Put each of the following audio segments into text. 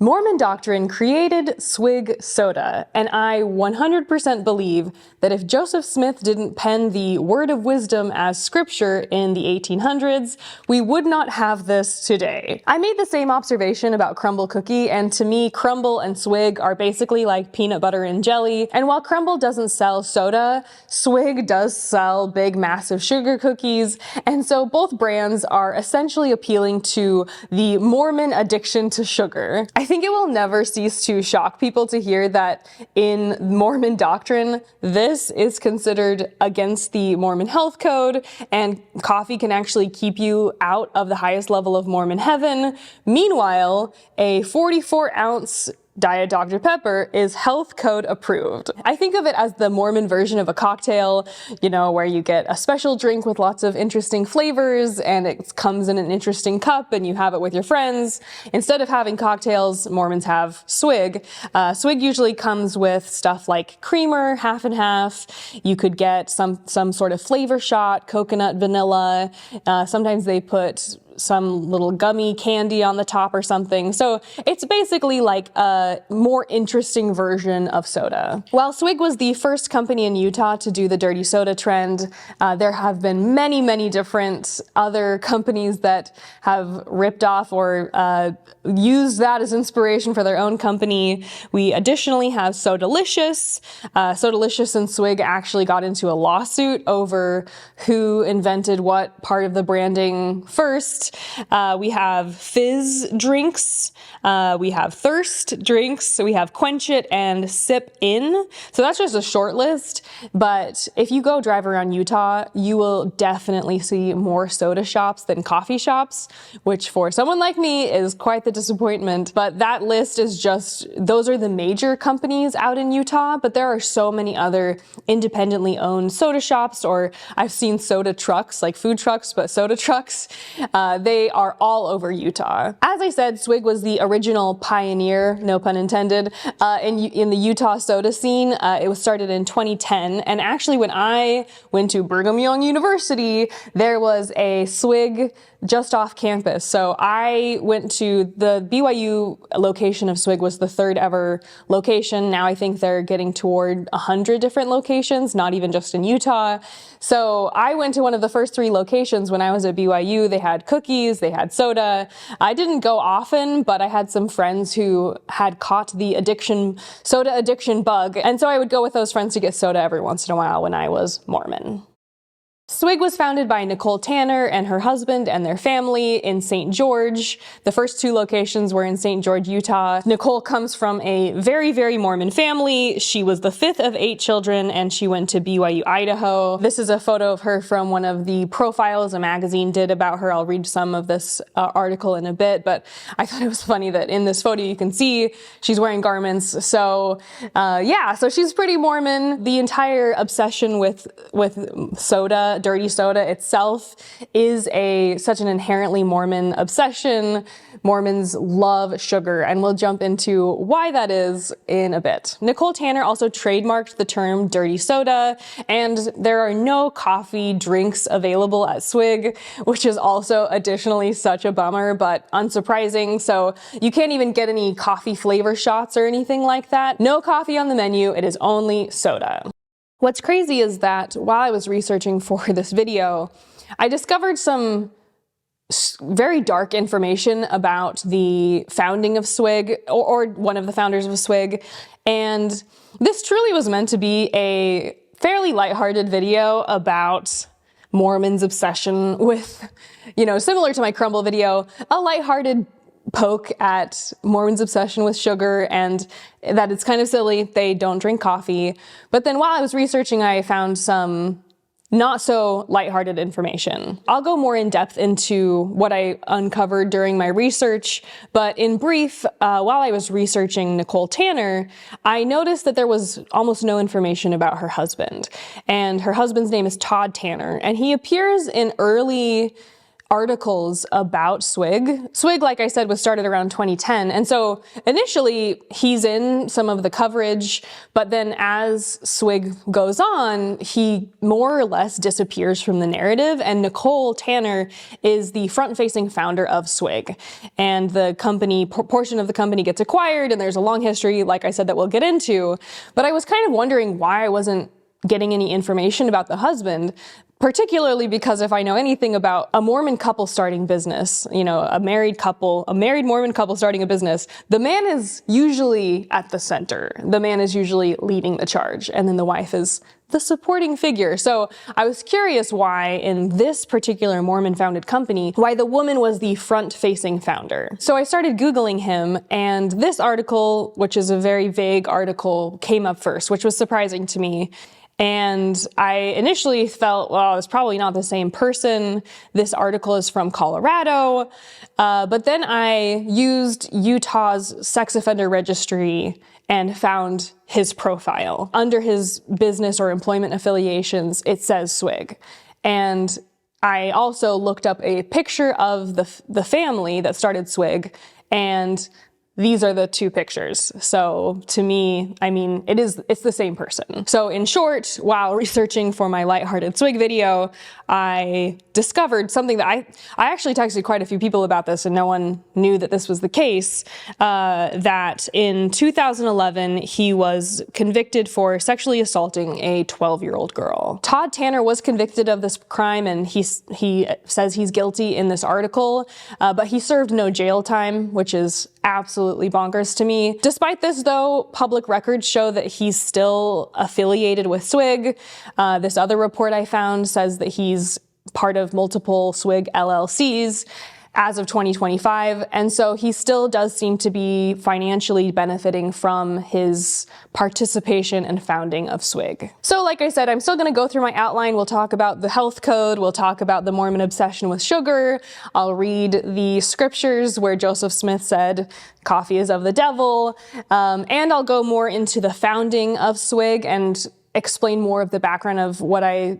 Mormon Doctrine created Swig soda, and I 100% believe that if Joseph Smith didn't pen the Word of Wisdom as scripture in the 1800s, we would not have this today. I made the same observation about Crumble Cookie, and to me, Crumble and Swig are basically like peanut butter and jelly, and while Crumble doesn't sell soda, Swig does sell big, massive sugar cookies, and so both brands are essentially appealing to the Mormon addiction to sugar. I think it will never cease to shock people to hear that in Mormon doctrine, this is considered against the Mormon health code, and coffee can actually keep you out of the highest level of Mormon heaven. Meanwhile, a 44-ounce Diet Dr. Pepper is health code approved. I think of it as the Mormon version of a cocktail, you know, where you get a special drink with lots of interesting flavors and it comes in an interesting cup and you have it with your friends. Instead of having cocktails, Mormons have Swig. Swig usually comes with stuff like creamer, half and half. You could get some sort of flavor shot, coconut, vanilla. Sometimes they put some little gummy candy on the top or something. So it's basically like a more interesting version of soda. While Swig was the first company in Utah to do the dirty soda trend, there have been many, many different other companies that have ripped off or used that as inspiration for their own company. We additionally have Sodalicious. Sodalicious and Swig actually got into a lawsuit over who invented what part of the branding first. We have fizz drinks, we have thirst drinks, we have quench it and sip in. So that's just a short list, but if you go drive around Utah, you will definitely see more soda shops than coffee shops, which for someone like me is quite the disappointment. But that list is just, those are the major companies out in Utah, but there are so many other independently owned soda shops, or I've seen soda trucks, like food trucks, but soda trucks. They are all over Utah. As I said, Swig was the original pioneer, no pun intended, in the Utah soda scene. It was started in 2010, and actually when I went to Brigham Young University, there was a Swig just off campus. So I went to the BYU location of Swig was the third ever location. Now I think they're getting toward 100 different locations, not even just in Utah. So I went to one of the first three locations when I was at BYU. They had cookies, they had soda. I didn't go often, but I had some friends who had caught the soda addiction bug. And so I would go with those friends to get soda every once in a while when I was Mormon. Swig was founded by Nicole Tanner and her husband and their family in St. George. The first two locations were in St. George, Utah. Nicole comes from a very, very Mormon family. She was the fifth of 8 children, and she went to BYU, Idaho. This is a photo of her from one of the profiles a magazine did about her. I'll read some of this article in a bit, but I thought it was funny that in this photo you can see she's wearing garments. So yeah, so she's pretty Mormon. The entire obsession with soda, dirty soda itself, is such an inherently Mormon obsession. Mormons love sugar, and we'll jump into why that is in a bit. Nicole Tanner also trademarked the term dirty soda, and there are no coffee drinks available at Swig, which is also additionally such a bummer, but unsurprising. So you can't even get any coffee flavor shots or anything like that. No coffee on the menu, it is only soda. What's crazy is that while I was researching for this video, I discovered some very dark information about the founding of Swig, or one of the founders of Swig, and this truly was meant to be a fairly lighthearted video about Mormons' obsession with, you know, similar to my Crumble video, a lighthearted poke at Mormons' obsession with sugar and that it's kind of silly, they don't drink coffee. But then while I was researching, I found some not so lighthearted information. I'll go more in depth into what I uncovered during my research, but in brief, while I was researching Nicole Tanner, I noticed that there was almost no information about her husband. And her husband's name is Todd Tanner, and he appears in early articles about Swig. Swig, like I said, was started around 2010. And so initially he's in some of the coverage, but then as Swig goes on, he more or less disappears from the narrative. And Nicole Tanner is the front-facing founder of Swig. And the company, portion of the company gets acquired, and there's a long history, like I said, that we'll get into. But I was kind of wondering why I wasn't getting any information about the husband, particularly because if I know anything about a Mormon couple starting business, you know, a married Mormon couple starting a business, the man is usually at the center. The man is usually leading the charge, and then the wife is the supporting figure. So I was curious why in this particular Mormon-founded company, why the woman was the front-facing founder. So I started Googling him, and this article, which is a very vague article, came up first, which was surprising to me. And I initially felt, well, it's probably not the same person. This article is from Colorado. But then I used Utah's sex offender registry and found his profile. Under his business or employment affiliations, it says Swig. And I also looked up a picture of the family that started Swig, and these are the two pictures. So to me, I mean, it's the same person. So in short, while researching for my lighthearted Swig video, I discovered something that I actually texted quite a few people about this, and no one knew that this was the case, that in 2011, he was convicted for sexually assaulting a 12-year-old girl. Todd Tanner was convicted of this crime, and he says he's guilty in this article, but he served no jail time, which is absolutely bonkers to me. Despite this, though, public records show that he's still affiliated with Swig. This other report I found says that he's part of multiple Swig LLCs as of 2025, and so he still does seem to be financially benefiting from his participation and founding of Swig. So like I said, I'm still going to go through my outline. We'll talk about the health code, we'll talk about the Mormon obsession with sugar, I'll read the scriptures where Joseph Smith said coffee is of the devil, and I'll go more into the founding of Swig and explain more of the background of what I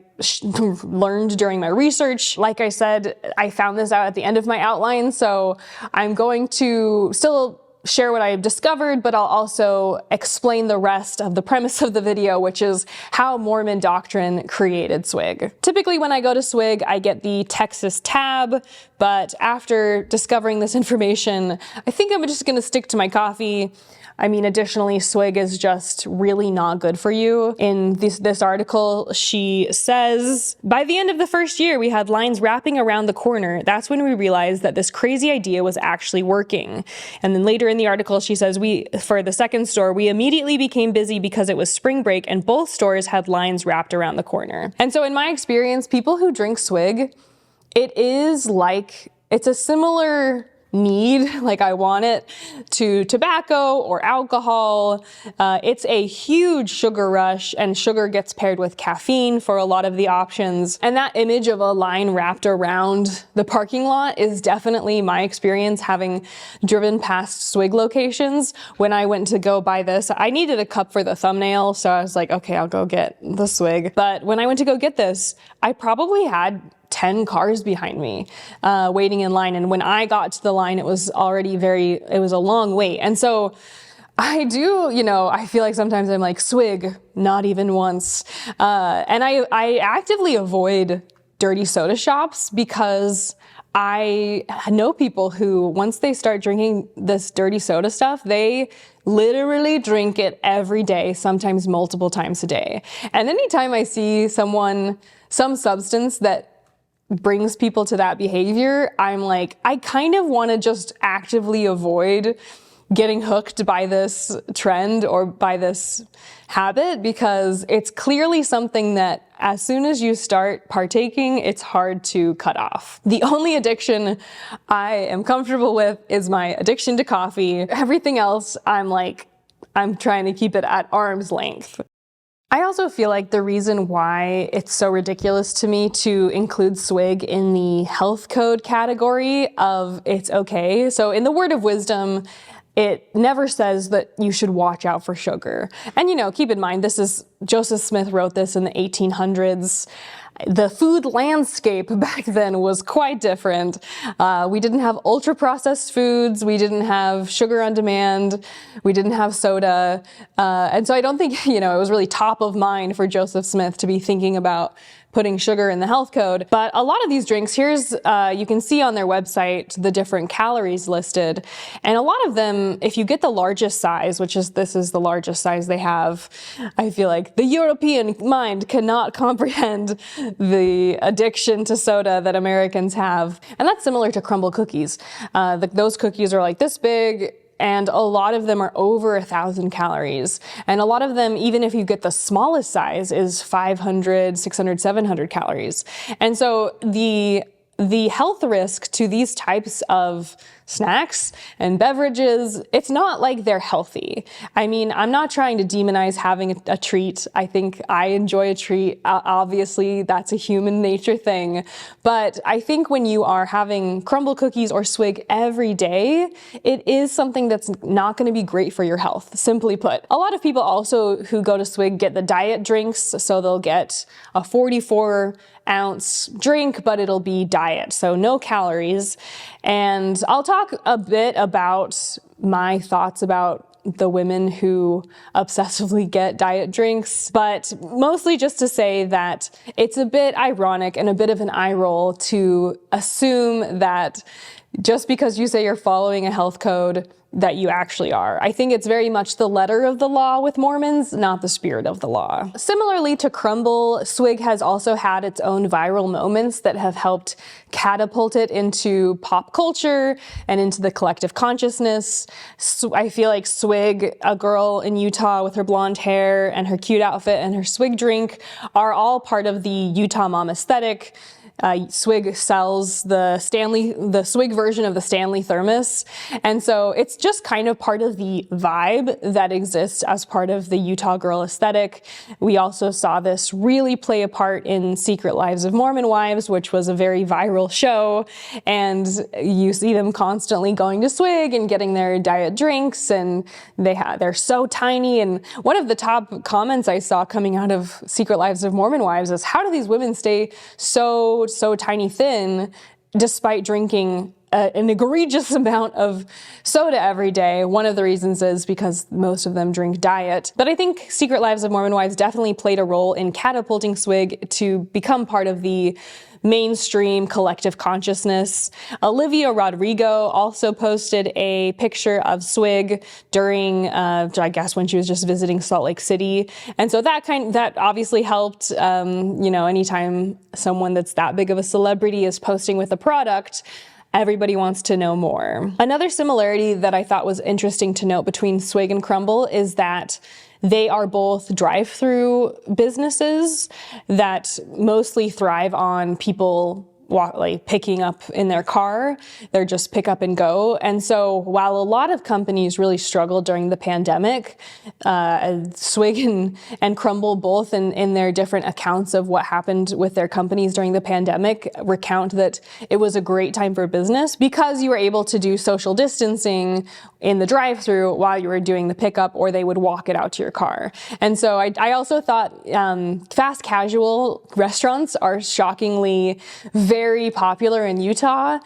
learned during my research. Like I said, I found this out at the end of my outline, so I'm going to still share what I've discovered, but I'll also explain the rest of the premise of the video, which is how Mormon Doctrine created Swig. Typically when I go to Swig, I get the Texas tab, but after discovering this information, I think I'm just gonna stick to my coffee. I mean, additionally, Swig is just really not good for you. In this article, she says, by the end of the first year, we had lines wrapping around the corner. That's when we realized that this crazy idea was actually working. And then later in the article, she says, for the second store, we immediately became busy because it was spring break and both stores had lines wrapped around the corner. And so in my experience, people who drink Swig, it's a similar need, like I want it, to tobacco or alcohol. It's a huge sugar rush, and sugar gets paired with caffeine for a lot of the options. And that image of a line wrapped around the parking lot is definitely my experience having driven past Swig locations. When I went to go buy this, I needed a cup for the thumbnail, so I was like, okay, I'll go get the Swig. But when I went to go get this, I probably had 10 cars behind me, waiting in line. And when I got to the line, it was already it was a long wait. And so I feel like sometimes I'm like, Swig, not even once. And I actively avoid dirty soda shops because I know people who, once they start drinking this dirty soda stuff, they literally drink it every day, sometimes multiple times a day. And anytime I see some substance that brings people to that behavior, I'm like, I kind of want to just actively avoid getting hooked by this trend or by this habit, because it's clearly something that as soon as you start partaking, it's hard to cut off. The only addiction I am comfortable with is my addiction to coffee. Everything else, I'm trying to keep it at arm's length. I also feel like the reason why it's so ridiculous to me to include Swig in the health code category of it's okay. So in the Word of Wisdom, it never says that you should watch out for sugar. And keep in mind, Joseph Smith wrote this in the 1800s. the food landscape back then was quite different. We didn't have ultra processed foods. We didn't have sugar on demand. We didn't have soda. And so I don't think, it was really top of mind for Joseph Smith to be thinking about putting sugar in the health code. But a lot of these drinks, you can see on their website the different calories listed. And a lot of them, if you get the largest size, this is the largest size they have, I feel like the European mind cannot comprehend the addiction to soda that Americans have. And that's similar to crumble cookies. Those cookies are like this big, and a lot of them are over 1,000 calories. And a lot of them, even if you get the smallest size, is 500, 600, 700 calories. And so the health risk to these types of snacks and beverages, it's not like they're healthy. I mean, I'm not trying to demonize having a treat. I think I enjoy a treat. Obviously, that's a human nature thing. But I think when you are having crumble cookies or Swig every day, it is something that's not going to be great for your health, simply put. A lot of people also who go to Swig get the diet drinks, so they'll get a 44-ounce drink, but it'll be diet, so no calories. And I'll talk a bit about my thoughts about the women who obsessively get diet drinks, but mostly just to say that it's a bit ironic and a bit of an eye roll to assume that just because you say you're following a health code, that you actually are. I think it's very much the letter of the law with Mormons, not the spirit of the law. Similarly to Crumble, Swig has also had its own viral moments that have helped catapult it into pop culture and into the collective consciousness. I feel like Swig, a girl in Utah with her blonde hair and her cute outfit and her Swig drink, are all part of the Utah mom aesthetic. Swig sells the Swig version of the Stanley thermos. And so it's just kind of part of the vibe that exists as part of the Utah girl aesthetic. We also saw this really play a part in Secret Lives of Mormon Wives, which was a very viral show. And you see them constantly going to Swig and getting their diet drinks, and they're so tiny. And one of the top comments I saw coming out of Secret Lives of Mormon Wives is, how do these women stay so tiny thin despite drinking an egregious amount of soda every day? One of the reasons is because most of them drink diet. But I think Secret Lives of Mormon Wives definitely played a role in catapulting Swig to become part of the mainstream collective consciousness. Olivia Rodrigo also posted a picture of Swig during, I guess, when she was just visiting Salt Lake City. And so that obviously helped. Anytime someone that's that big of a celebrity is posting with a product, everybody wants to know more. Another similarity that I thought was interesting to note between Swig and Crumble is that they are both drive-through businesses that mostly thrive on people picking up in their car. They're just pick up and go. And so while a lot of companies really struggled during the pandemic, Swig and Crumble both in their different accounts of what happened with their companies during the pandemic recount that it was a great time for business because you were able to do social distancing in the drive-through while you were doing the pickup, or they would walk it out to your car. And so I also thought fast casual restaurants are shockingly very popular in Utah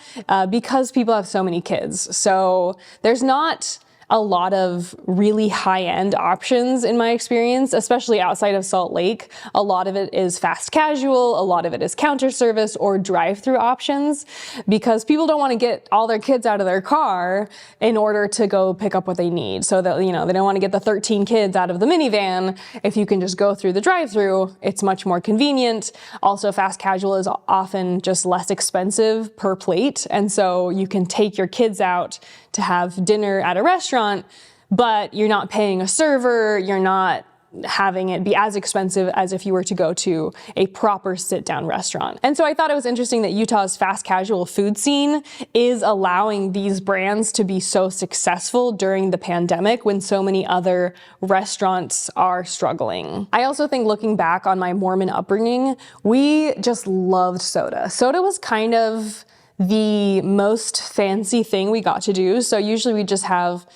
because people have so many kids. So there's not a lot of really high-end options in my experience, especially outside of Salt Lake. A lot of it is fast casual, a lot of it is counter service or drive-through options, because people don't want to get all their kids out of their car in order to go pick up what they need. So that, they don't want to get the 13 kids out of the minivan. If you can just go through the drive-through, it's much more convenient. Also, fast casual is often just less expensive per plate. And so you can take your kids out to have dinner at a restaurant, but you're not paying a server, you're not having it be as expensive as if you were to go to a proper sit-down restaurant. And so I thought it was interesting that Utah's fast casual food scene is allowing these brands to be so successful during the pandemic when so many other restaurants are struggling. I also think, looking back on my Mormon upbringing, we just loved soda. Soda was kind of the most fancy thing we got to do. So usually we just have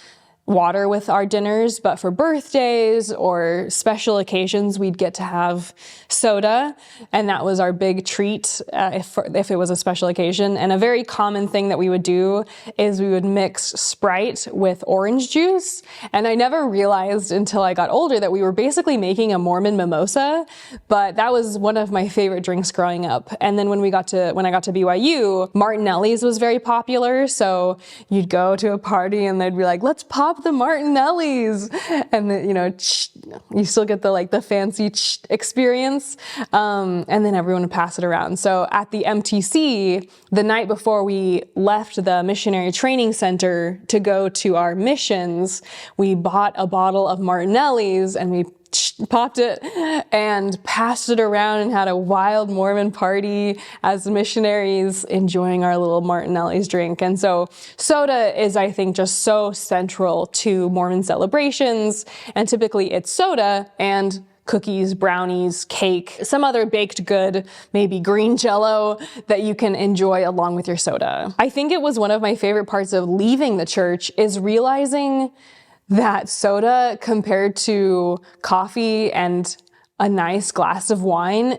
water with our dinners, but for birthdays or special occasions, we'd get to have soda, and that was our big treat if it was a special occasion. And a very common thing that we would do is we would mix Sprite with orange juice, and I never realized until I got older that we were basically making a Mormon mimosa, but that was one of my favorite drinks growing up. And then when I got to BYU, Martinelli's was very popular, so you'd go to a party and they'd be like, let's pop the Martinellis, and then, you know, you still get the fancy experience, and then everyone would pass it around. So at the MTC, the night before we left the missionary training center to go to our missions, we bought a bottle of Martinellis and we popped it and passed it around and had a wild Mormon party as missionaries, enjoying our little Martinelli's drink. And so soda is, I think, just so central to Mormon celebrations, and typically it's soda and cookies, brownies, cake, some other baked good, maybe green jello that you can enjoy along with your soda. I think it was one of my favorite parts of leaving the church is realizing that soda compared to coffee and a nice glass of wine,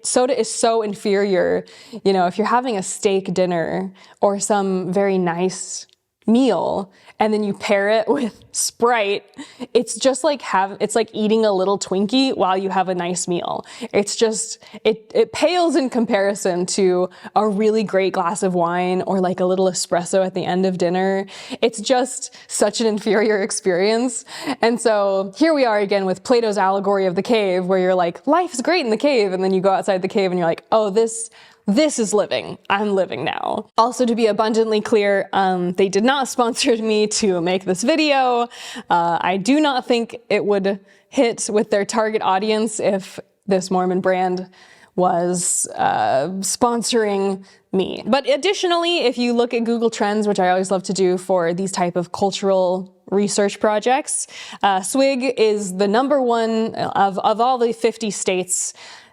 soda is so inferior. You know, if you're having a steak dinner or some very nice meal and then you pair it with Sprite, it's just like it's like eating a little Twinkie while you have a nice meal. It's just, it pales in comparison to a really great glass of wine or like a little espresso at the end of dinner. It's just such an inferior experience. And so here we are again with Plato's allegory of the cave, where you're like, life's great in the cave, and then you go outside the cave and you're like, oh, this is living. I'm living now. Also, to be abundantly clear, they did not sponsor me to make this video. I do not think it would hit with their target audience if this Mormon brand was sponsoring me. But additionally, if you look at Google Trends, which I always love to do for these type of cultural research projects, Swig is the number one of all the 50 states.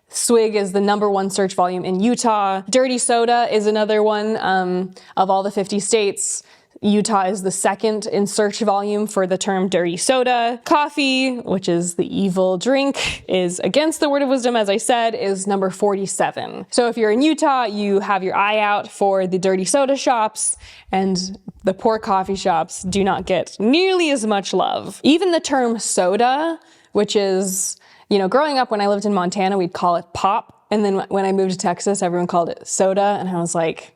Swig is the number one search volume in Utah. Dirty soda is another one of all the 50 states. Utah is the second in search volume for the term dirty soda. Coffee, which is the evil drink, is against the word of wisdom, as I said, is number 47. So if you're in Utah, you have your eye out for the dirty soda shops, and the poor coffee shops do not get nearly as much love. Even the term soda, which is, you know, growing up when I lived in Montana, we'd call it pop. And then when I moved to Texas, everyone called it soda. And I was like,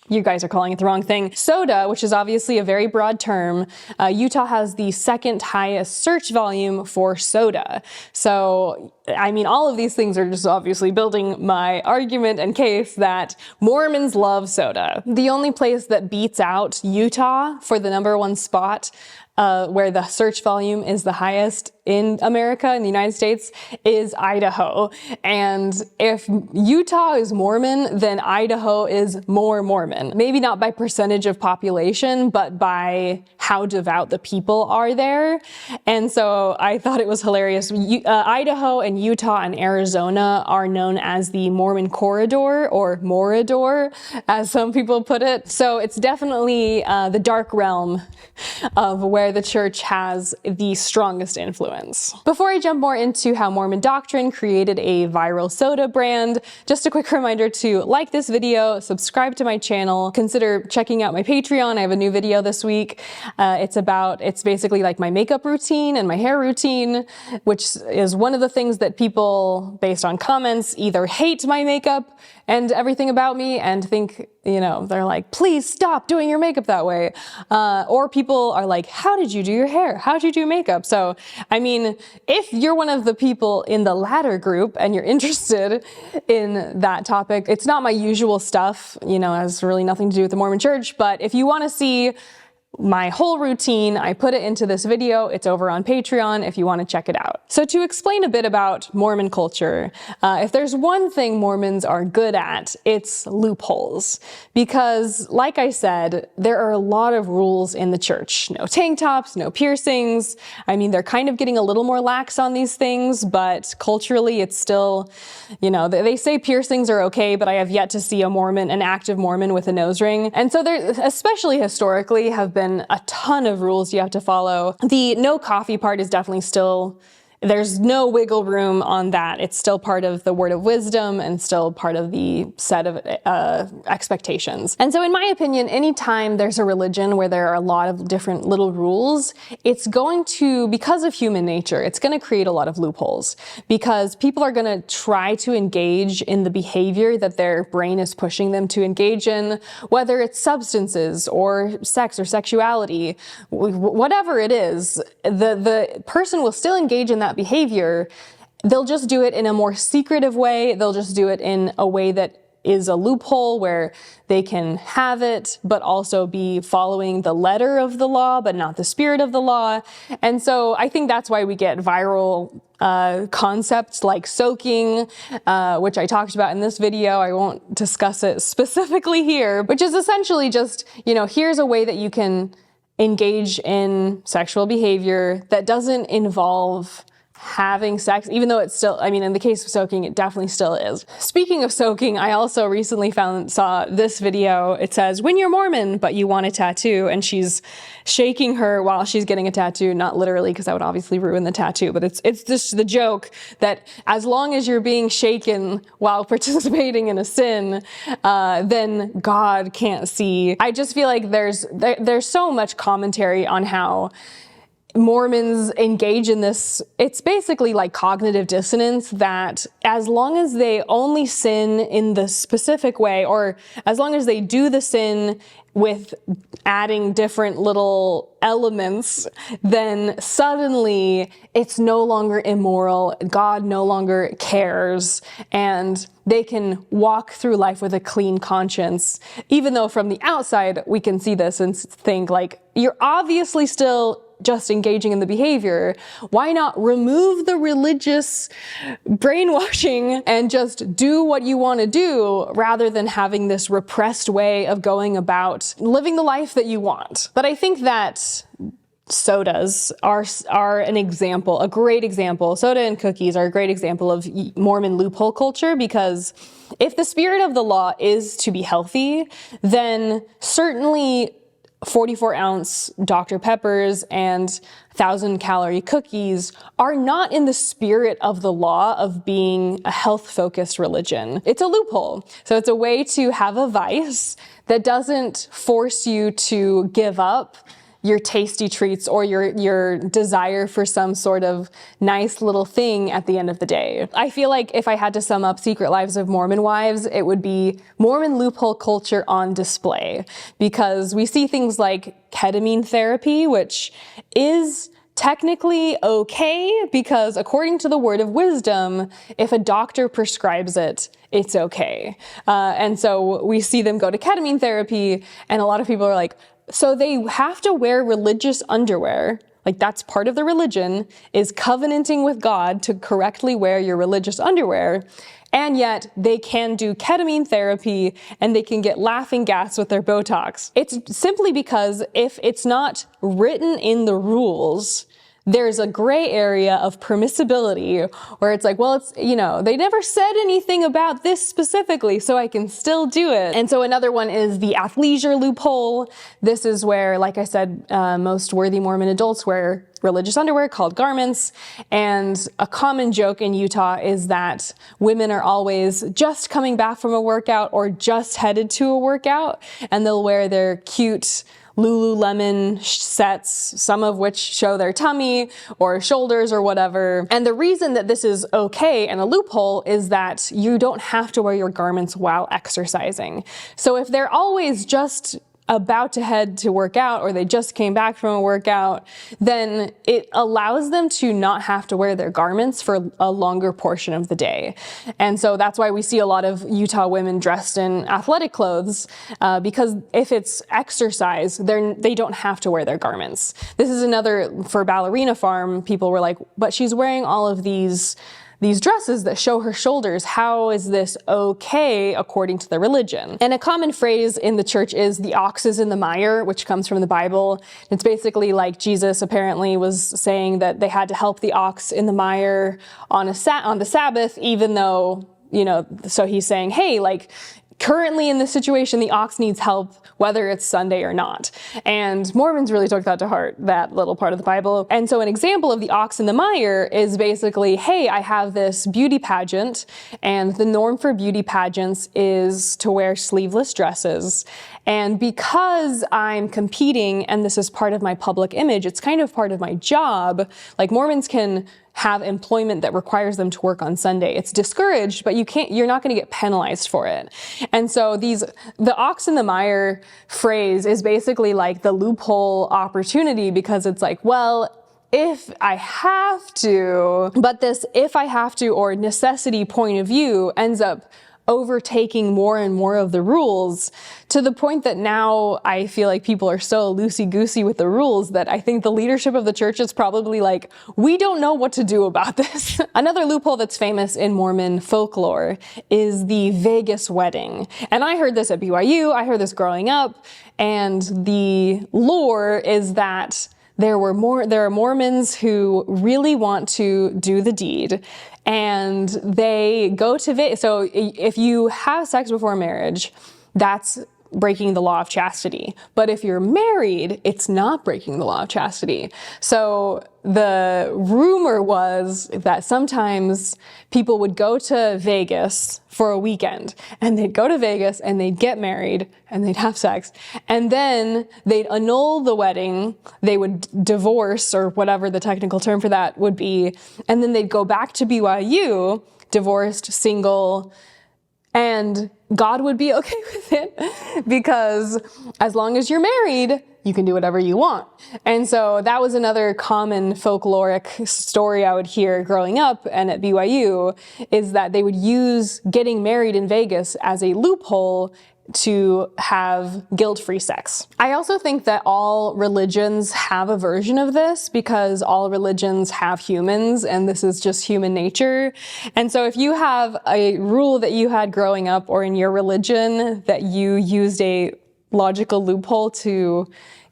you guys are calling it the wrong thing. Soda, which is obviously a very broad term, Utah has the second highest search volume for soda. So, I mean, all of these things are just obviously building my argument and case that Mormons love soda. The only place that beats out Utah for the number one spot, where the search volume is the highest in America, in the United States, is Idaho. And if Utah is Mormon, then Idaho is more Mormon. Maybe not by percentage of population, but by how devout the people are there. And so I thought it was hilarious. Idaho and Utah and Arizona are known as the Mormon corridor, or Morador, as some people put it. So it's definitely the dark realm of where the church has the strongest influence. Before I jump more into how Mormon Doctrine created a viral soda brand, just a quick reminder to like this video, subscribe to my channel, consider checking out my Patreon. I have a new video this week. It's basically like my makeup routine and my hair routine, which is one of the things that people, based on comments, either hate my makeup and everything about me and think, you know, they're like, please stop doing your makeup that way. Or people are like, how did you do your hair? How did you do makeup? So, I mean, if you're one of the people in the latter group and you're interested in that topic, it's not my usual stuff, you know, it has really nothing to do with the Mormon Church. But if you want to see my whole routine, I put it into this video. It's over on Patreon if you want to check it out. So to explain a bit about Mormon culture, if there's one thing Mormons are good at, it's loopholes. Because, like I said, there are a lot of rules in the church. No tank tops, no piercings. I mean, they're kind of getting a little more lax on these things, but culturally it's still, you know, they say piercings are okay, but I have yet to see an active Mormon with a nose ring. And so there, especially historically, have been been a ton of rules you have to follow. The no coffee part is definitely still, there's no wiggle room on that. It's still part of the word of wisdom and still part of the set of expectations. And so in my opinion, anytime there's a religion where there are a lot of different little rules, it's going to, because of human nature, it's going to create a lot of loopholes, because people are going to try to engage in the behavior that their brain is pushing them to engage in, whether it's substances or sex or sexuality, whatever it is, the person will still engage in that behavior. They'll just do it in a more secretive way. They'll just do it in a way that is a loophole where they can have it, but also be following the letter of the law, but not the spirit of the law. And so I think that's why we get viral concepts like soaking, which I talked about in this video. I won't discuss it specifically here, which is essentially just, here's a way that you can engage in sexual behavior that doesn't involve having sex, even though it's still, in the case of soaking, it definitely still is. Speaking of soaking, I also recently saw this video. It says, when you're Mormon, but you want a tattoo, and she's shaking her while she's getting a tattoo, not literally, because that would obviously ruin the tattoo, but it's just the joke that as long as you're being shaken while participating in a sin, then God can't see. I just feel like there's so much commentary on how Mormons engage in this. It's basically like cognitive dissonance, that as long as they only sin in the specific way, or as long as they do the sin with adding different little elements, then suddenly it's no longer immoral. God no longer cares, and they can walk through life with a clean conscience. Even though from the outside we can see this and think like, you're obviously still just engaging in the behavior. Why not remove the religious brainwashing and just do what you want to do, rather than having this repressed way of going about living the life that you want? But I think that sodas are an example, a great example. Soda and cookies are a great example of Mormon loophole culture, because if the spirit of the law is to be healthy, then certainly 44-ounce Dr. Peppers and 1,000-calorie cookies are not in the spirit of the law of being a health-focused religion. It's a loophole. So it's a way to have a vice that doesn't force you to give up your tasty treats or your desire for some sort of nice little thing at the end of the day. I feel like if I had to sum up Secret Lives of Mormon Wives, it would be Mormon loophole culture on display, because we see things like ketamine therapy, which is technically okay, because according to the word of wisdom, if a doctor prescribes it, it's okay. And so we see them go to ketamine therapy, and a lot of people are like, so they have to wear religious underwear. Like, that's part of the religion, is covenanting with God to correctly wear your religious underwear. And yet they can do ketamine therapy and they can get laughing gas with their Botox. It's simply because if it's not written in the rules, there's a gray area of permissibility where it's like, well, it's, they never said anything about this specifically, so I can still do it. And so another one is the athleisure loophole. This is where, like I said, most worthy Mormon adults wear religious underwear called garments. And a common joke in Utah is that women are always just coming back from a workout or just headed to a workout, and they'll wear their cute Lululemon sets, some of which show their tummy or shoulders or whatever. And the reason that this is okay and a loophole is that you don't have to wear your garments while exercising. So if they're always just about to head to work out, or they just came back from a workout, then it allows them to not have to wear their garments for a longer portion of the day. And so that's why we see a lot of Utah women dressed in athletic clothes, because if it's exercise, they don't have to wear their garments. This is another, for Ballerina Farm, people were like, but she's wearing all of these dresses that show her shoulders. How is this okay according to the religion? And a common phrase in the church is the ox is in the mire, which comes from the Bible. It's basically like Jesus apparently was saying that they had to help the ox in the mire on the Sabbath, even though, so he's saying, hey, like, currently in this situation, the ox needs help whether it's Sunday or not. And Mormons really took that to heart, that little part of the Bible. And so an example of the ox in the mire is basically, hey, I have this beauty pageant, and the norm for beauty pageants is to wear sleeveless dresses. And because I'm competing and this is part of my public image, it's kind of part of my job. Like, Mormons can have employment that requires them to work on Sunday. It's discouraged, but you're not going to get penalized for it. And so the ox in the mire phrase is basically like the loophole opportunity, because it's like, well, if I have to, but this if I have to or necessity point of view ends up overtaking more and more of the rules, to the point that now I feel like people are so loosey-goosey with the rules that I think the leadership of the church is probably like, we don't know what to do about this. Another loophole that's famous in Mormon folklore is the Vegas wedding. And I heard this at BYU, I heard this growing up, and the lore is that there are Mormons who really want to do the deed, and they go to Vegas. So if you have sex before marriage, that's breaking the law of chastity. But if you're married, it's not breaking the law of chastity. So the rumor was that sometimes people would go to Vegas for a weekend, and they'd go to Vegas and they'd get married and they'd have sex, and then they'd annul the wedding, they would divorce, or whatever the technical term for that would be, and then they'd go back to BYU, divorced, single, and God would be okay with it, because as long as you're married, you can do whatever you want. And so that was another common folkloric story I would hear growing up and at BYU, is that they would use getting married in Vegas as a loophole to have guilt-free sex. I also think that all religions have a version of this, because all religions have humans, and this is just human nature. And so if you have a rule that you had growing up or in your religion that you used a logical loophole to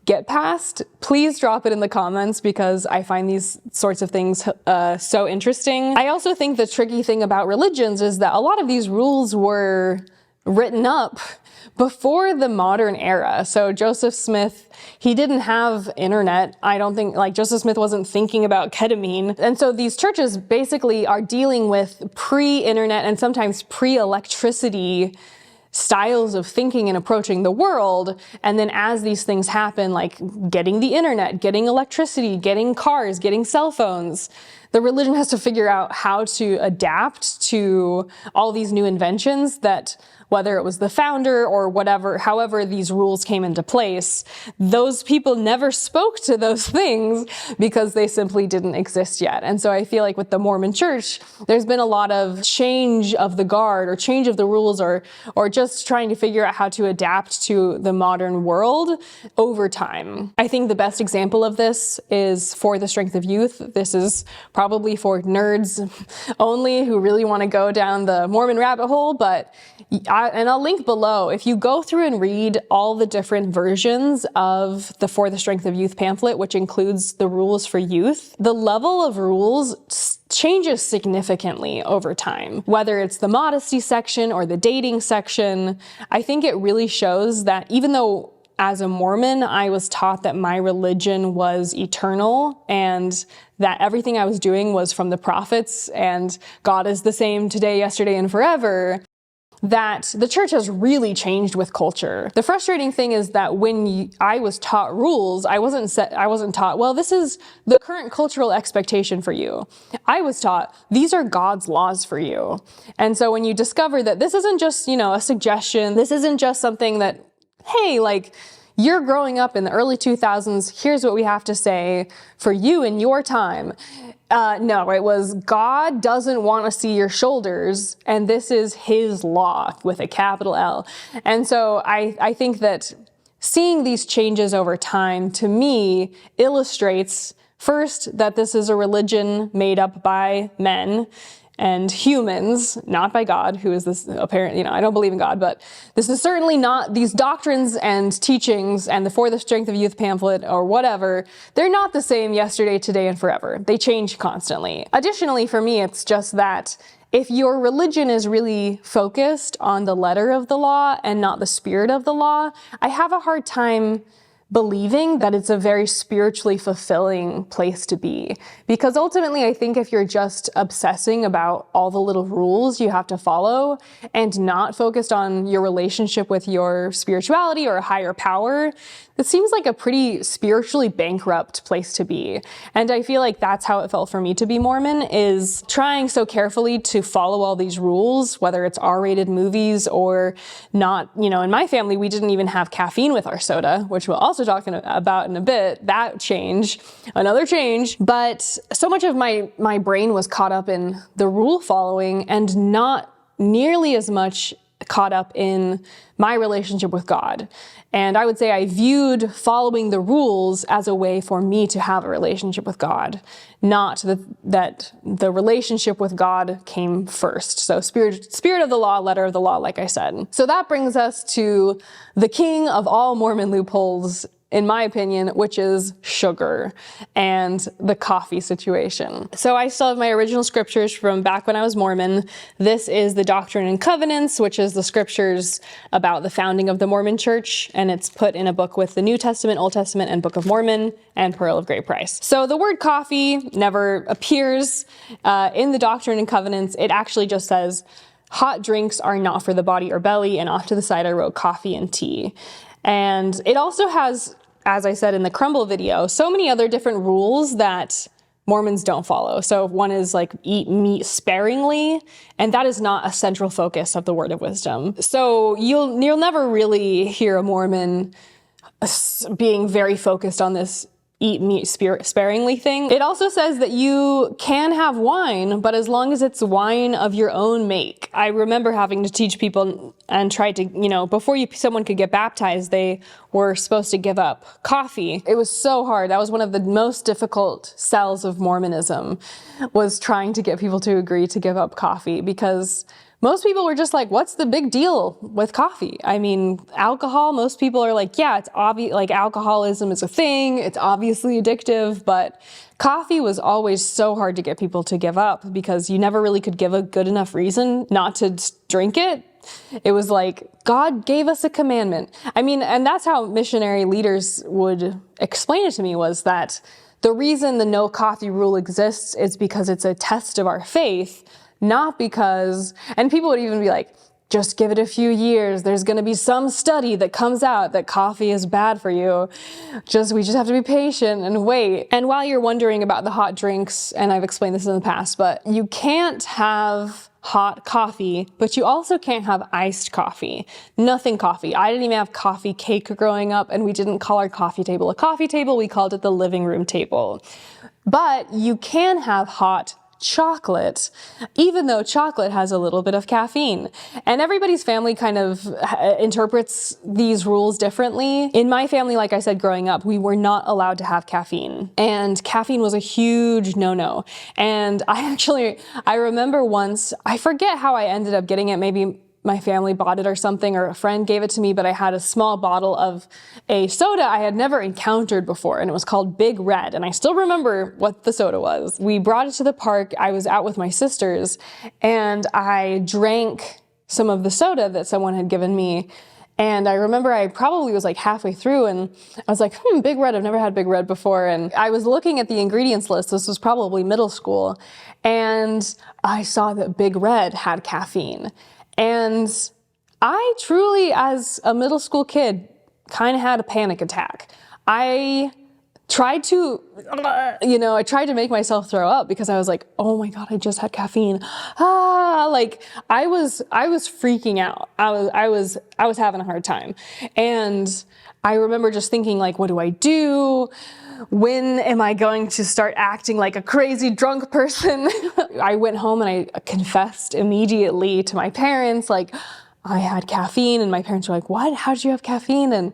get past, please drop it in the comments, because I find these sorts of things so interesting. I also think the tricky thing about religions is that a lot of these rules were written up before the modern era. So Joseph Smith, he didn't have internet. I don't think, like, Joseph Smith wasn't thinking about ketamine. And so these churches basically are dealing with pre-internet and sometimes pre-electricity styles of thinking and approaching the world. And then as these things happen, like getting the internet, getting electricity, getting cars, getting cell phones, the religion has to figure out how to adapt to all these new inventions that, whether it was the founder or whatever, however these rules came into place, those people never spoke to those things because they simply didn't exist yet. And so I feel like with the Mormon church, there's been a lot of change of the guard, or change of the rules, or just trying to figure out how to adapt to the modern world over time. I think the best example of this is For the Strength of Youth. This is probably for nerds only who really want to go down the Mormon rabbit hole, but and I'll link below. If you go through and read all the different versions of the For the Strength of Youth pamphlet, which includes the rules for youth, the level of rules changes significantly over time. Whether it's the modesty section or the dating section, I think it really shows that even though as a Mormon, I was taught that my religion was eternal and that everything I was doing was from the prophets and God is the same today, yesterday, and forever, that the church has really changed with culture. The frustrating thing is that when I was taught rules, I wasn't taught, well, this is the current cultural expectation for you. I was taught, these are God's laws for you. And so when you discover that this isn't just, a suggestion, this isn't just something that, hey, like, you're growing up in the early 2000s, here's what we have to say for you in your time. No, it was God doesn't want to see your shoulders, and this is his law with a capital L. And so I think that seeing these changes over time, to me, illustrates first that this is a religion made up by men, and humans, not by God, who is this apparent, I don't believe in God, but this is certainly not, these doctrines and teachings and the For the Strength of Youth pamphlet or whatever, they're not the same yesterday, today, and forever. They change constantly. Additionally, for me, it's just that if your religion is really focused on the letter of the law and not the spirit of the law, I have a hard time believing that it's a very spiritually fulfilling place to be. Because ultimately, I think if you're just obsessing about all the little rules you have to follow and not focused on your relationship with your spirituality or a higher power, it seems like a pretty spiritually bankrupt place to be. And I feel like that's how it felt for me to be Mormon, is trying so carefully to follow all these rules, whether it's R-rated movies or not. In my family, we didn't even have caffeine with our soda, which we'll also talk about in a bit. That change, another change. But so much of my brain was caught up in the rule following and not nearly as much caught up in my relationship with God. And I would say I viewed following the rules as a way for me to have a relationship with God, not that the relationship with God came first. So spirit of the law, letter of the law, like I said. So that brings us to the king of all Mormon loopholes, in my opinion, which is sugar and the coffee situation. So I still have my original scriptures from back when I was Mormon. This is the Doctrine and Covenants, which is the scriptures about the founding of the Mormon Church, and it's put in a book with the New Testament, Old Testament, and Book of Mormon, and Pearl of Great Price. So the word coffee never appears in the Doctrine and Covenants. It actually just says, hot drinks are not for the body or belly, and off to the side I wrote coffee and tea. And it also has, as I said in the crumble video, so many other different rules that Mormons don't follow. So one is like eat meat sparingly, and that is not a central focus of the Word of Wisdom. So you'll never really hear a Mormon being very focused on this eat meat sparingly thing. It also says that you can have wine, but as long as it's wine of your own make. I remember having to teach people and try to, before someone could get baptized, they were supposed to give up coffee. It was so hard. That was one of the most difficult sells of Mormonism, was trying to get people to agree to give up coffee, because most people were just like, what's the big deal with coffee? I mean, alcohol, most people are like, yeah, it's obvious, like alcoholism is a thing, it's obviously addictive, but coffee was always so hard to get people to give up because you never really could give a good enough reason not to drink it. It was like, God gave us a commandment. I mean, and that's how missionary leaders would explain it to me, was that the reason the no coffee rule exists is because it's a test of our faith, not because, and people would even be like, just give it a few years. There's going to be some study that comes out that coffee is bad for you. We just have to be patient and wait. And while you're wondering about the hot drinks, and I've explained this in the past, but you can't have hot coffee, but you also can't have iced coffee. Nothing coffee. I didn't even have coffee cake growing up, and we didn't call our coffee table a coffee table. We called it the living room table. But you can have hot chocolate, even though chocolate has a little bit of caffeine. And everybody's family kind of interprets these rules differently. In my family, like I said, growing up, we were not allowed to have caffeine. And caffeine was a huge no-no. And I remember once, I forget how I ended up getting it, maybe my family bought it or something, or a friend gave it to me, but I had a small bottle of a soda I had never encountered before, and it was called Big Red, and I still remember what the soda was. We brought it to the park. I was out with my sisters, and I drank some of the soda that someone had given me, and I remember I probably was like halfway through, and I was like, Big Red, I've never had Big Red before, and I was looking at the ingredients list. This was probably middle school, and I saw that Big Red had caffeine. And I truly, as a middle school kid, kind of had a panic attack. I tried to make myself throw up because I was like, oh my God, I just had caffeine. Like I was freaking out. I was having a hard time. And I remember just thinking, like, what do I do? When am I going to start acting like a crazy drunk person? I went home and I confessed immediately to my parents, like, I had caffeine, and my parents were like, what? How did you have caffeine? And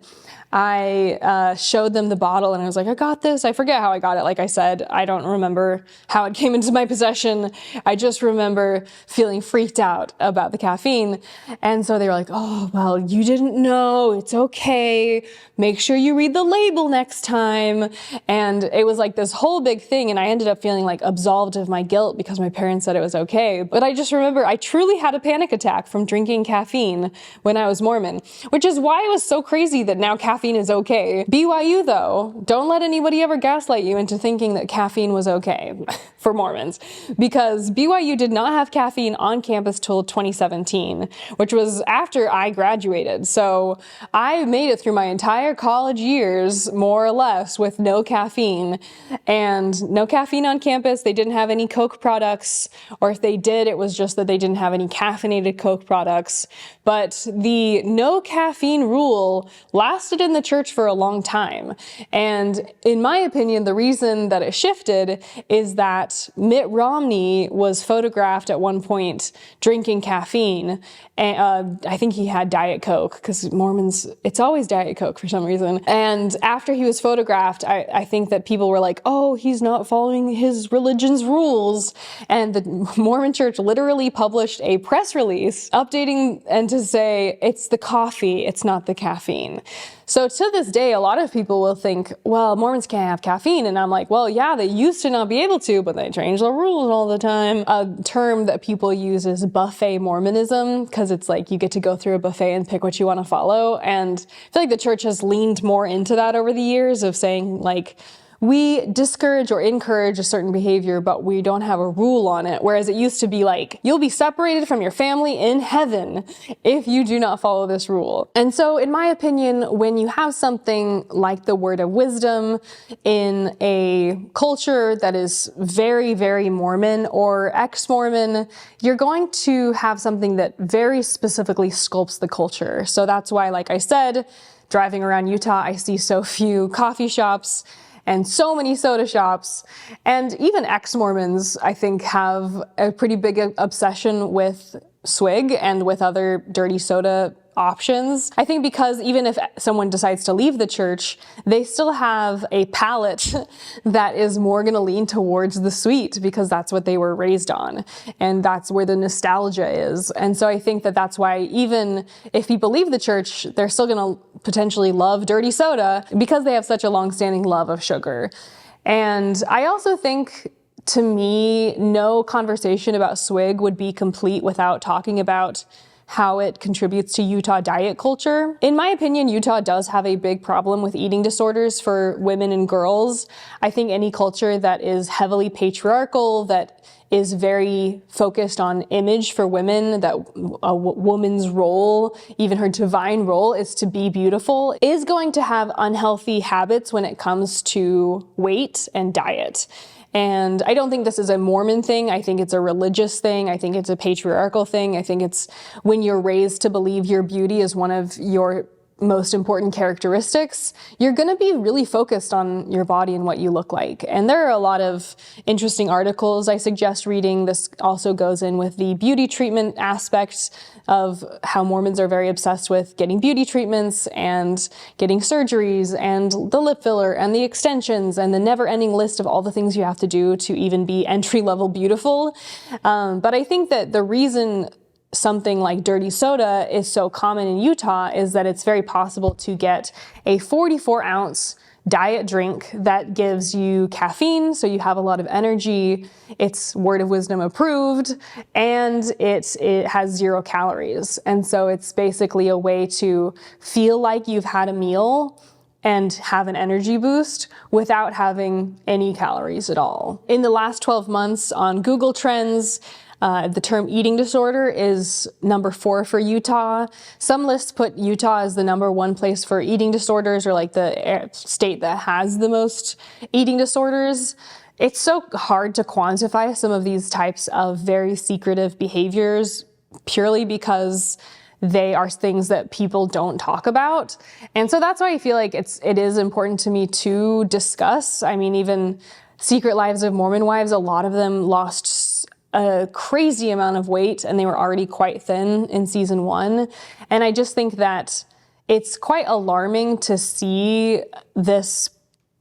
I showed them the bottle and I was like, I got this. I forget how I got it. Like I said, I don't remember how it came into my possession. I just remember feeling freaked out about the caffeine. And so they were like, oh, well, you didn't know. It's okay. Make sure you read the label next time. And it was like this whole big thing. And I ended up feeling like absolved of my guilt because my parents said it was okay. But I just remember I truly had a panic attack from drinking caffeine when I was Mormon, which is why it was so crazy that now caffeine is okay. BYU though, don't let anybody ever gaslight you into thinking that caffeine was okay for Mormons, because BYU did not have caffeine on campus till 2017, which was after I graduated. So I made it through my entire college years, more or less, with no caffeine. And no caffeine on campus. They didn't have any Coke products, or if they did, it was just that they didn't have any caffeinated Coke products. But the no caffeine rule lasted in the church for a long time. And in my opinion, the reason that it shifted is that Mitt Romney was photographed at one point drinking caffeine. And I think he had Diet Coke, because Mormons, it's always Diet Coke for some reason. And after he was photographed, I think that people were like, oh, he's not following his religion's rules. And the Mormon church literally published a press release updating and to say, it's the coffee, it's not the caffeine. So to this day, a lot of people will think, well, Mormons can't have caffeine. And I'm like, well, yeah, they used to not be able to, but they change the rules all the time. A term that people use is buffet Mormonism, because it's like you get to go through a buffet and pick what you want to follow. And I feel like the church has leaned more into that over the years of saying, like, we discourage or encourage a certain behavior, but we don't have a rule on it. Whereas it used to be like, you'll be separated from your family in heaven if you do not follow this rule. And so in my opinion, when you have something like the word of wisdom in a culture that is very, very Mormon or ex-Mormon, you're going to have something that very specifically sculpts the culture. So that's why, like I said, driving around Utah, I see so few coffee shops and so many soda shops. And even ex-Mormons, I think, have a pretty big obsession with Swig and with other dirty soda options. I think because even if someone decides to leave the church, they still have a palate that is more going to lean towards the sweet, because that's what they were raised on. And that's where the nostalgia is. And so I think that that's why even if people leave the church, they're still going to potentially love dirty soda because they have such a long-standing love of sugar. And I also think, to me, no conversation about Swig would be complete without talking about how it contributes to Utah diet culture. In my opinion, Utah does have a big problem with eating disorders for women and girls. I think any culture that is heavily patriarchal, that is very focused on image for women, that a woman's role, even her divine role, is to be beautiful, is going to have unhealthy habits when it comes to weight and diet. And I don't think this is a Mormon thing. I think it's a religious thing. I think it's a patriarchal thing. I think it's when you're raised to believe your beauty is one of your most important characteristics, you're going to be really focused on your body and what you look like. And there are a lot of interesting articles I suggest reading. This also goes in with the beauty treatment aspect of how Mormons are very obsessed with getting beauty treatments and getting surgeries and the lip filler and the extensions and the never-ending list of all the things you have to do to even be entry-level beautiful. But I think that the reason something like dirty soda is so common in Utah is that it's very possible to get a 44-ounce diet drink that gives you caffeine, so you have a lot of energy. It's Word of Wisdom approved, and it has 0 calories. And so it's basically a way to feel like you've had a meal and have an energy boost without having any calories at all. In the last 12 months on Google Trends, the term eating disorder is number 4 for Utah. Some lists put Utah as the number 1 place for eating disorders, or like the state that has the most eating disorders. It's so hard to quantify some of these types of very secretive behaviors purely because they are things that people don't talk about. And so that's why I feel like it is important to me to discuss. I mean, even Secret Lives of Mormon Wives, a lot of them lost a crazy amount of weight and they were already quite thin in season 1. And I just think that it's quite alarming to see this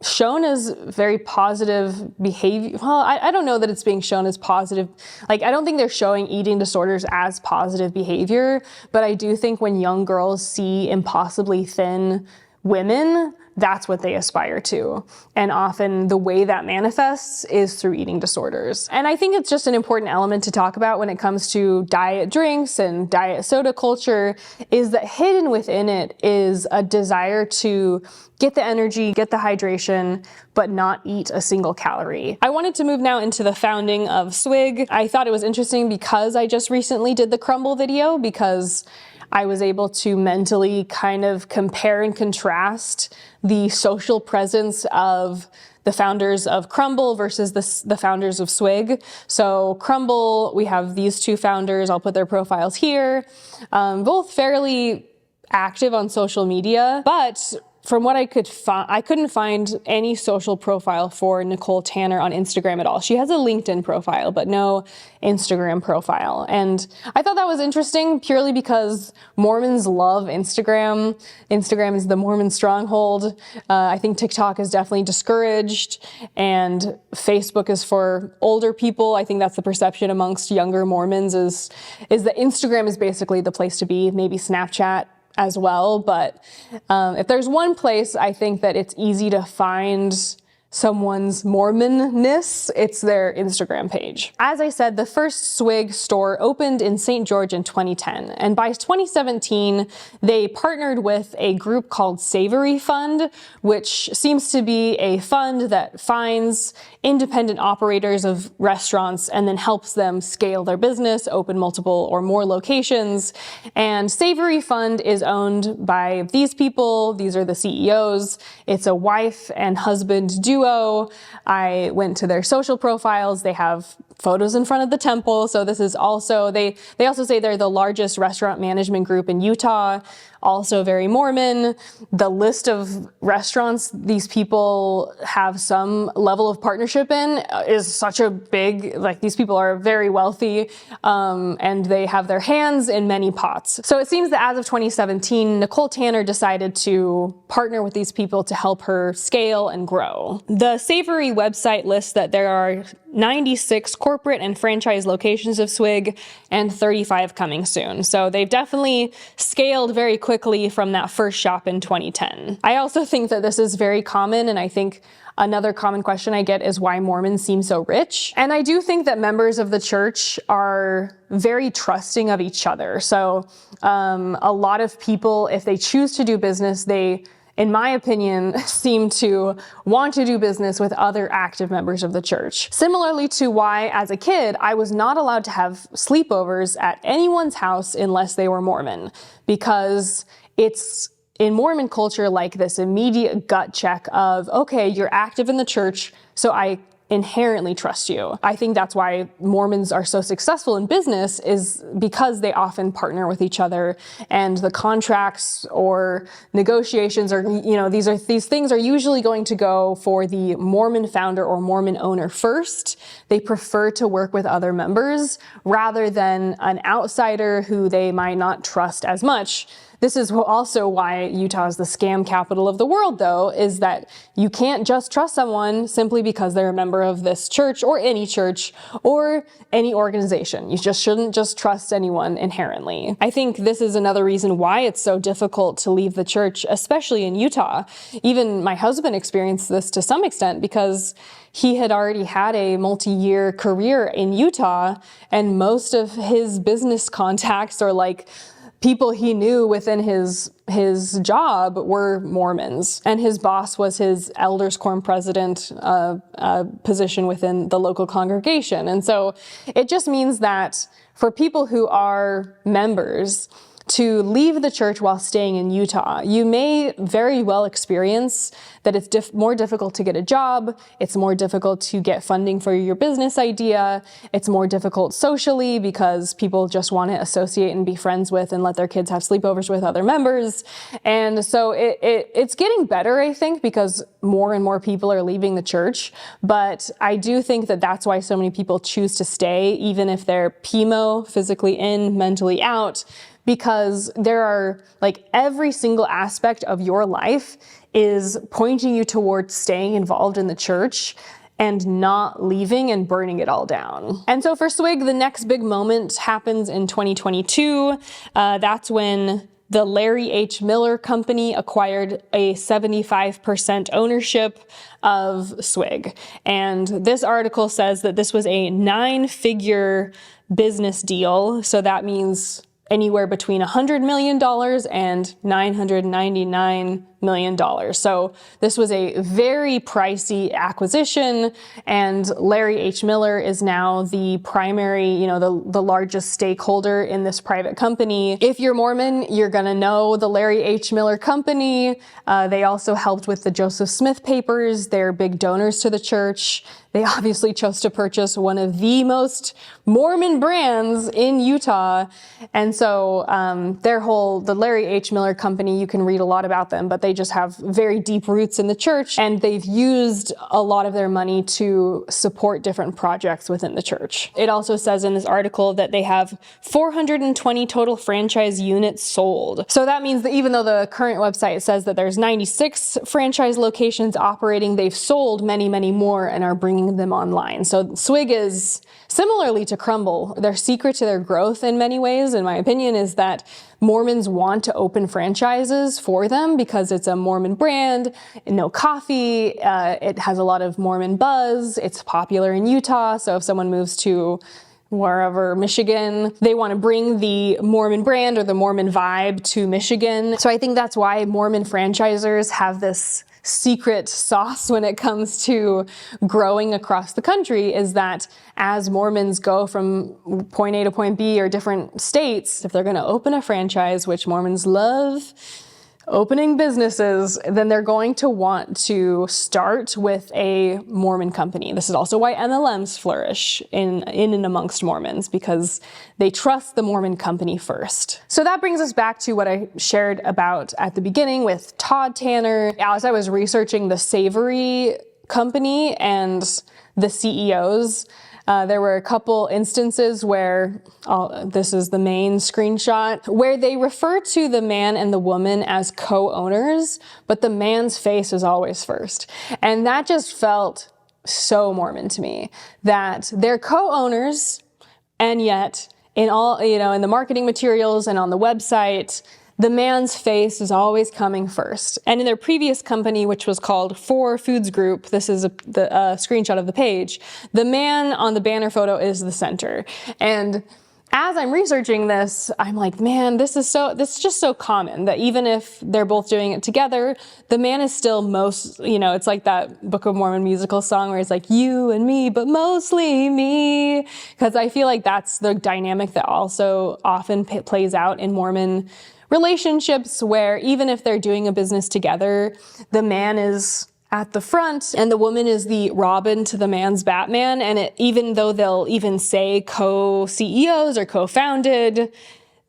shown as very positive behavior. Well, I don't know that it's being shown as positive. Like, I don't think they're showing eating disorders as positive behavior, but I do think when young girls see impossibly thin women, that's what they aspire to. And often the way that manifests is through eating disorders. And I think it's just an important element to talk about when it comes to diet drinks and diet soda culture, is that hidden within it is a desire to get the energy, get the hydration, but not eat a single calorie. I wanted to move now into the founding of Swig. I thought it was interesting because I just recently did the crumble video, because I was able to mentally kind of compare and contrast the social presence of the founders of Crumble versus the founders of Swig. So Crumble, we have these two founders. I'll put their profiles here. Both fairly active on social media, but from what I could find, I couldn't find any social profile for Nicole Tanner on Instagram at all. She has a LinkedIn profile, but no Instagram profile. And I thought that was interesting purely because Mormons love Instagram. Instagram is the Mormon stronghold. I think TikTok is definitely discouraged, and Facebook is for older people. I think that's the perception amongst younger Mormons is that Instagram is basically the place to be, maybe Snapchat as well. But if there's one place I think that it's easy to find someone's Mormonness, it's their Instagram page. As I said, the first Swig store opened in St. George in 2010, and by 2017, they partnered with a group called Savory Fund, which seems to be a fund that finds independent operators of restaurants and then helps them scale their business, open multiple or more locations. And Savory Fund is owned by these people. These are the CEOs. It's a wife and husband duo. I went to their social profiles. They have photos in front of the temple. So this is also, they also say they're the largest restaurant management group in Utah, also very Mormon. The list of restaurants these people have some level of partnership in is such a big, like, these people are very wealthy, and they have their hands in many pots. So it seems that as of 2017, Nicole Tanner decided to partner with these people to help her scale and grow. The Savory website lists that there are 96 corporate and franchise locations of Swig and 35 coming soon. So they've definitely scaled very quickly from that first shop in 2010. I also think that this is very common, and I think another common question I get is why Mormons seem so rich. And I do think that members of the church are very trusting of each other. So a lot of people, if they choose to do business, they, in my opinion, seem to want to do business with other active members of the church. Similarly to why, as a kid, I was not allowed to have sleepovers at anyone's house unless they were Mormon, because it's in Mormon culture like this immediate gut check of, okay, you're active in the church, so I inherently trust you. I think that's why Mormons are so successful in business, is because they often partner with each other, and the contracts or negotiations are, these things are usually going to go for the Mormon founder or Mormon owner first. They prefer to work with other members rather than an outsider who they might not trust as much. This is also why Utah is the scam capital of the world, though, is that you can't just trust someone simply because they're a member of this church or any organization. You just shouldn't just trust anyone inherently. I think this is another reason why it's so difficult to leave the church, especially in Utah. Even my husband experienced this to some extent because he had already had a multi-year career in Utah, and most of his business contacts or people he knew within his job were Mormons, and his boss was his elders quorum president position within the local congregation. And so it just means that for people who are members to leave the church while staying in Utah, you may very well experience that it's more difficult to get a job, it's more difficult to get funding for your business idea, it's more difficult socially because people just want to associate and be friends with and let their kids have sleepovers with other members. And so it's getting better, I think, because more and more people are leaving the church. But I do think that that's why so many people choose to stay, even if they're PMO, physically in, mentally out, because there are, like, every single aspect of your life is pointing you towards staying involved in the church and not leaving and burning it all down. And so for Swig, the next big moment happens in 2022. That's when the Larry H. Miller Company acquired a 75% ownership of Swig. And this article says that this was a 9-figure business deal. So that means anywhere between $100 million and $999 million. So this was a very pricey acquisition, and Larry H. Miller is now the primary, the largest stakeholder in this private company. If you're Mormon, you're gonna know the Larry H. Miller Company. They also helped with the Joseph Smith papers. They're big donors to the church. They obviously chose to purchase one of the most Mormon brands in Utah. And so the Larry H. Miller Company, you can read a lot about them, but they just have very deep roots in the church, and they've used a lot of their money to support different projects within the church. It also says in this article that they have 420 total franchise units sold. So that means that even though the current website says that there's 96 franchise locations operating, they've sold many, many more and are bringing them online. So Swig is similarly to Crumble. Their secret to their growth in many ways, in my opinion, is that Mormons want to open franchises for them because it's a Mormon brand, no coffee, it has a lot of Mormon buzz, it's popular in Utah, so if someone moves to wherever, Michigan, they want to bring the Mormon brand or the Mormon vibe to Michigan. So I think that's why Mormon franchisors have this secret sauce when it comes to growing across the country, is that as Mormons go from point A to point B or different states, if they're going to open a franchise, which Mormons love opening businesses, then they're going to want to start with a Mormon company. This is also why MLMs flourish in and amongst Mormons, because they trust the Mormon company first. So that brings us back to what I shared about at the beginning with Todd Tanner. As I was researching the Savory company and the CEOs, there were a couple instances where, this is the main screenshot, where they refer to the man and the woman as co-owners, but the man's face is always first. And that just felt so Mormon to me, that they're co-owners, and yet in all, in the marketing materials and on the website, the man's face is always coming first. And in their previous company, which was called 4 Foods Group, this is the screenshot of the page, the man on the banner photo is the center. And as I'm researching this, I'm like, man, this is just so common that even if they're both doing it together, the man is still most, it's like that Book of Mormon musical song where it's like, you and me, but mostly me. Because I feel like that's the dynamic that also often plays out in Mormon relationships, where even if they're doing a business together, the man is at the front and the woman is the Robin to the man's Batman. And even though they'll even say co-CEOs or co-founded,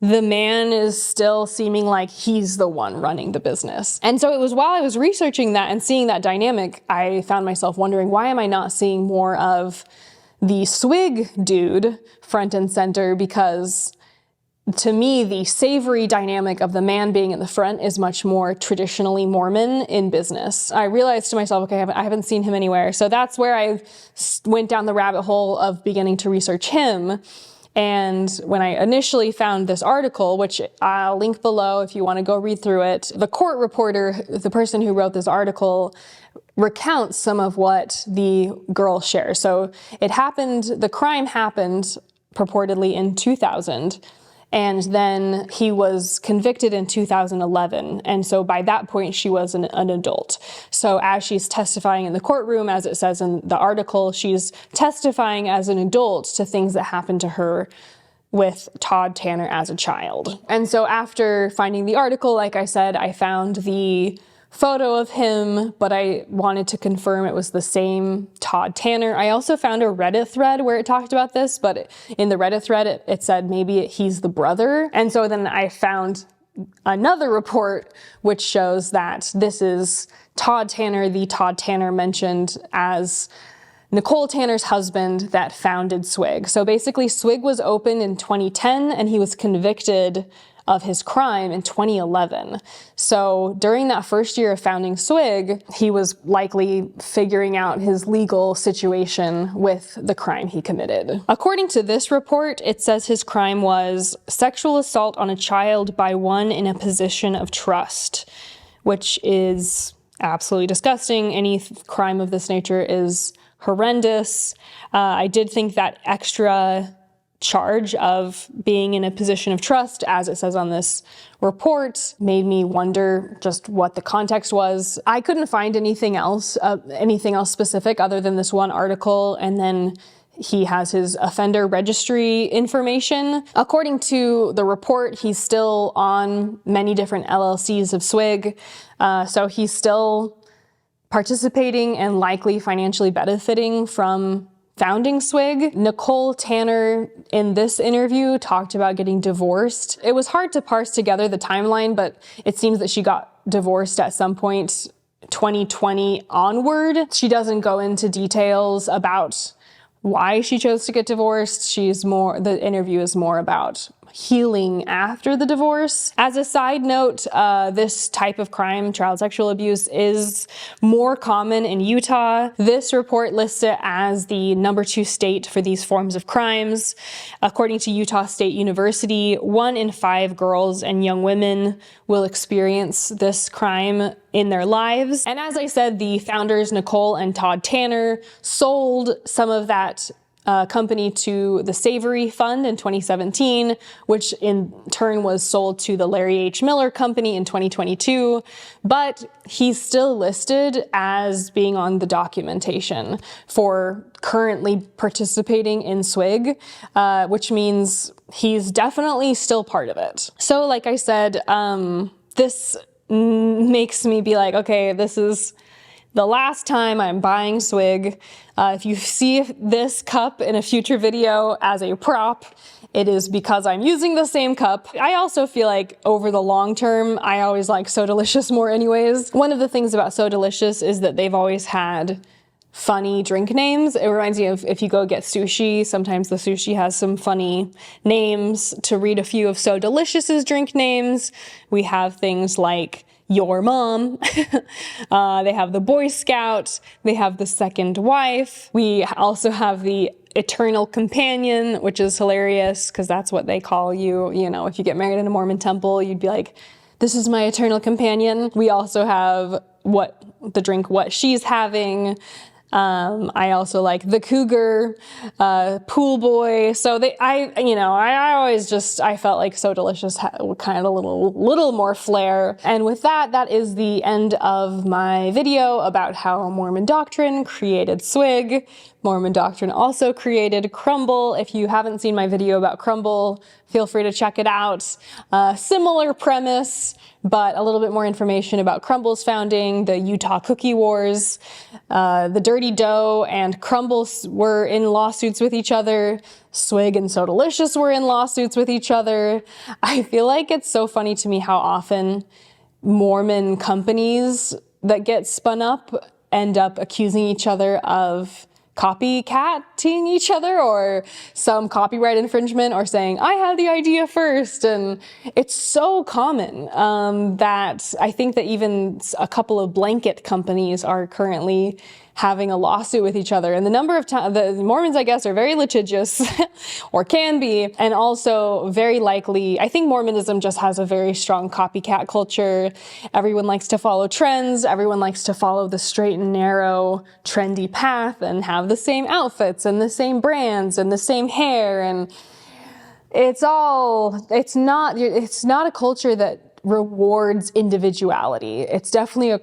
the man is still seeming like he's the one running the business. And so it was while I was researching that and seeing that dynamic, I found myself wondering, why am I not seeing more of the Swig dude front and center? Because to me, the Savory dynamic of the man being in the front is much more traditionally Mormon in business. I realized to myself, okay, I haven't seen him anywhere. So that's where I went down the rabbit hole of beginning to research him. And when I initially found this article, which I'll link below if you want to go read through it, the court reporter, the person who wrote this article, recounts some of what the girl shares. So the crime happened purportedly in 2000. And then he was convicted in 2011. And so by that point, she was an adult. So as she's testifying in the courtroom, as it says in the article, she's testifying as an adult to things that happened to her with Todd Tanner as a child. And so after finding the article, like I said, I found the photo of him, but I wanted to confirm it was the same Todd Tanner. I also found a Reddit thread where it talked about this, but in the Reddit thread, it said maybe he's the brother. And so then I found another report which shows that this is Todd Tanner, the Todd Tanner mentioned as Nicole Tanner's husband that founded Swig. So basically, Swig was opened in 2010 and he was convicted of his crime in 2011. So during that first year of founding Swig, he was likely figuring out his legal situation with the crime he committed. According to this report, it says his crime was sexual assault on a child by one in a position of trust, which is absolutely disgusting. Any crime of this nature is horrendous. I did think that extra charge of being in a position of trust, as it says on this report, made me wonder just what the context was. I couldn't find anything else specific other than this one article, and then he has his offender registry information. According to the report, he's still on many different LLCs of Swig, so he's still participating and likely financially benefiting from founding Swig. Nicole Tanner in this interview talked about getting divorced. It was hard to parse together the timeline, but it seems that she got divorced at some point 2020 onward. She doesn't go into details about why she chose to get divorced. The interview is more about healing after the divorce. As a side note, this type of crime, child sexual abuse, is more common in Utah. This report lists it as the #2 state for these forms of crimes. According to Utah State University, 1 in 5 girls and young women will experience this crime in their lives. And as I said, the founders, Nicole and Todd Tanner, sold some of that company to the Savory Fund in 2017, which in turn was sold to the Larry H. Miller Company in 2022, but he's still listed as being on the documentation for currently participating in Swig, which means he's definitely still part of it. So like I said, this makes me be like, okay, this is the last time I'm buying Swig. If you see this cup in a future video as a prop, it is because I'm using the same cup. I also feel like over the long term, I always like So Delicious more anyways. One of the things about So Delicious is that they've always had funny drink names. It reminds me of if you go get sushi, sometimes the sushi has some funny names. To read a few of So Delicious's drink names, we have things like Your Mom. They have the Boy Scout. They have the Second Wife. We also have the Eternal Companion, which is hilarious because that's what they call you. You know, if you get married in a Mormon temple, you'd be like, this is my eternal companion. We also have the drink What She's Having. I also like the Cougar, Pool Boy. So I felt like So Delicious had kind of a little more flair. And with that, that is the end of my video about how Mormon Doctrine created Swig. Mormon Doctrine also created Crumble. If you haven't seen my video about Crumble, feel free to check it out. Similar premise, but a little bit more information about Crumble's founding, the Utah Cookie Wars. The Dirty Dough and Crumble were in lawsuits with each other. Swig and So Delicious were in lawsuits with each other. I feel like it's so funny to me how often Mormon companies that get spun up end up accusing each other of copycatting each other or some copyright infringement or saying, I had the idea first. And it's so common that I think that even a couple of blanket companies are currently having a lawsuit with each other. And the number of times, the Mormons, I guess, are very litigious or can be, and also very likely, I think Mormonism just has a very strong copycat culture. Everyone likes to follow trends. Everyone likes to follow the straight and narrow trendy path and have the same outfits and the same brands and the same hair. And it's not a culture that rewards individuality. It's definitely a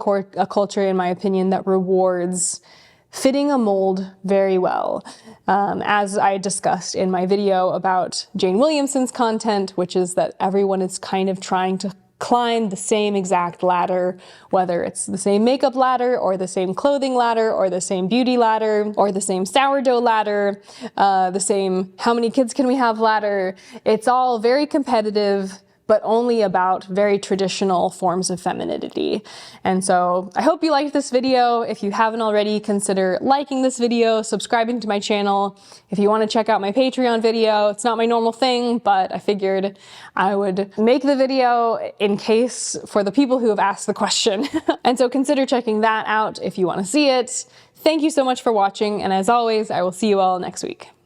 culture, in my opinion, that rewards fitting a mold very well. As I discussed in my video about Jane Williamson's content, which is that everyone is kind of trying to climb the same exact ladder, whether it's the same makeup ladder or the same clothing ladder or the same beauty ladder or the same sourdough ladder, the same how many kids can we have ladder. It's all very competitive, but only about very traditional forms of femininity. And so I hope you liked this video. If you haven't already, consider liking this video, subscribing to my channel. If you want to check out my Patreon video, it's not my normal thing, but I figured I would make the video in case for the people who have asked the question. And so consider checking that out if you want to see it. Thank you so much for watching, and as always, I will see you all next week.